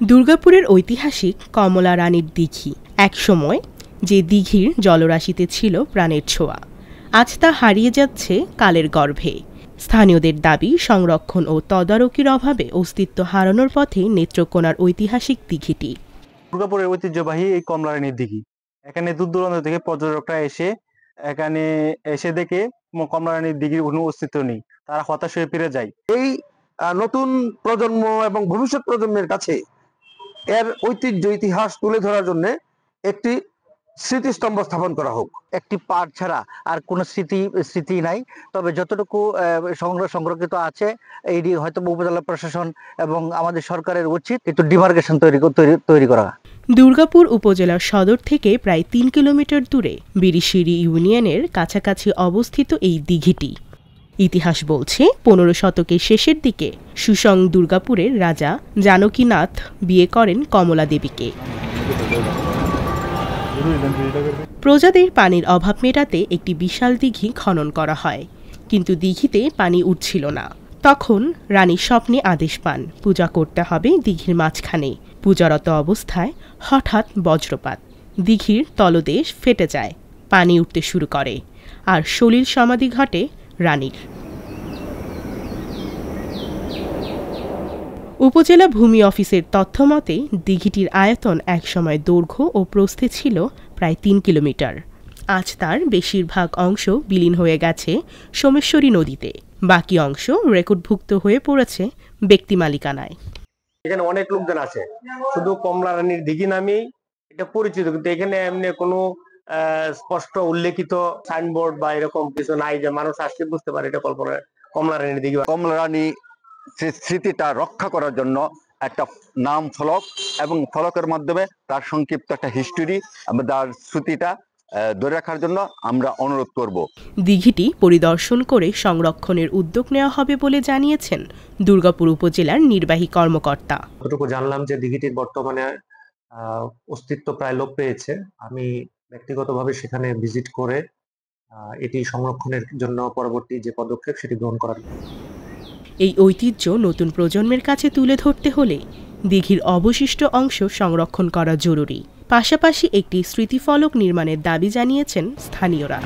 দুর্গাপুরের ঐতিহাসিক কমলা রানীর দিঘি একসময় যে দিঘির জলরাশিতে ছিল প্রাণের ছোঁয়া, আজ তা হারিয়ে যাচ্ছে কালের গর্ভে। স্থানীয়দের দাবি, সংরক্ষণ ও তদারকির অভাবে অস্তিত্ব হারানোর পথে নেত্রকোনার ঐতিহাসিক দিঘিটি। দুর্গাপুরের ঐতিহ্যবাহী এই কমলা রানীর দিঘি, এখানে দূর দূরান্ত থেকে পর্যটকরা এখানে এসে দেখে কমলা রানীর দিঘির কোনো অস্তিত্ব নেই, তারা হতাশ হয়ে ফিরে যায়। এই নতুন প্রজন্ম এবং ভবিষ্যৎ প্রজন্মের কাছে এর ঐতিহ্য ইতিহাস তুলে ধরার জন্য একটি স্মৃতিস্তম্ভ স্থাপন করা হোক। একটি পার্ট ছাড়া আর কোনো স্মৃতি নাই। তবে যতটুকু সংরক্ষিত আছে, এটি হয়তো উপজেলা প্রশাসন এবং আমাদের সরকারের উচিত একটু ডিমার্কেশন তৈরি করা। দুর্গাপুর উপজেলার সদর থেকে প্রায় ৩ কিলোমিটার দূরে বিরিশিরি ইউনিয়নের কাছাকাছি অবস্থিত এই দিঘিটি। ইতিহাস বলছে ১৫ শতকের শেষের দিকে সুসং দুর্গাপুরের রাজা জানকীনাথ বিয়ে করেন কমলা দেবীকে। প্রজাদের পানির অভাব মেটাতে একটি বিশাল দিঘি খনন করা হয়, কিন্তু দিঘিতে পানি উঠছিল না। তখন রানী স্বপ্নে আদেশ পান পূজা করতে হবে দিঘির মাঝখানে। পূজারত অবস্থায় হঠাৎ বজ্রপাত, দিঘির তলদেশ ফেটে যায়, পানি উঠতে শুরু করে, আর সলিল সমাধি ঘটে রানীর। উপজেলা ভূমি অফিসের তথ্য মতে দিঘিটির আয়তন একসময় দৈর্ঘ্য ও প্রস্থে ছিল প্রায় ৩ কিলোমিটার। আজ তার বেশিরভাগ অংশ বিলীন হয়ে গেছে সোমেশ্বরী নদীতে, বাকি অংশ রেকর্ডভুক্ত হয়ে পড়েছে ব্যক্তি মালিকানায়। এখানে অনেক লোকজন আছে, শুধু কমলা রানীর দিঘি নামেই এটা পরিচিত, কিন্তু এখানে এমনি কোনো স্পষ্ট উল্লেখিত সাইনবোর্ড বা এরকম কিছু নাই যে মানুষ আসলে বুঝতে পারে এটা কমলা রানীর দিঘি। কমলা রানী স্মৃতিটা রক্ষা করার জন্য একটা নাম ফলক এবং ফলকের মাধ্যমে তার সংক্ষিপ্ত একটা হিস্টোরি, তার স্মৃতিটা ধরে রাখার জন্য আমরা অনুরোধ করব। দিঘিটি পরিদর্শন করে সংরক্ষণের উদ্যোগ নেওয়া হবে বলে জানিয়েছেন দুর্গাপুর উপজেলার নির্বাহী কর্মকর্তা। যতটুকু জানলাম যে দিঘিটির বর্তমানে অস্তিত্ব প্রায় লোপ পেয়েছে। আমি ব্যক্তিগতভাবে সেখানে ভিজিট করে এটি সংরক্ষণের জন্য পরবর্তী যে পদক্ষেপ সেটি গ্রহণ করার। এই ঐতিহ্য নতুন প্রজন্মের কাছে তুলে ধরতে হলে দিঘির অবশিষ্ট অংশ সংরক্ষণ করা জরুরি। পাশাপাশি একটি স্মৃতিফলক নির্মাণের দাবি জানিয়েছেন স্থানীয়রা।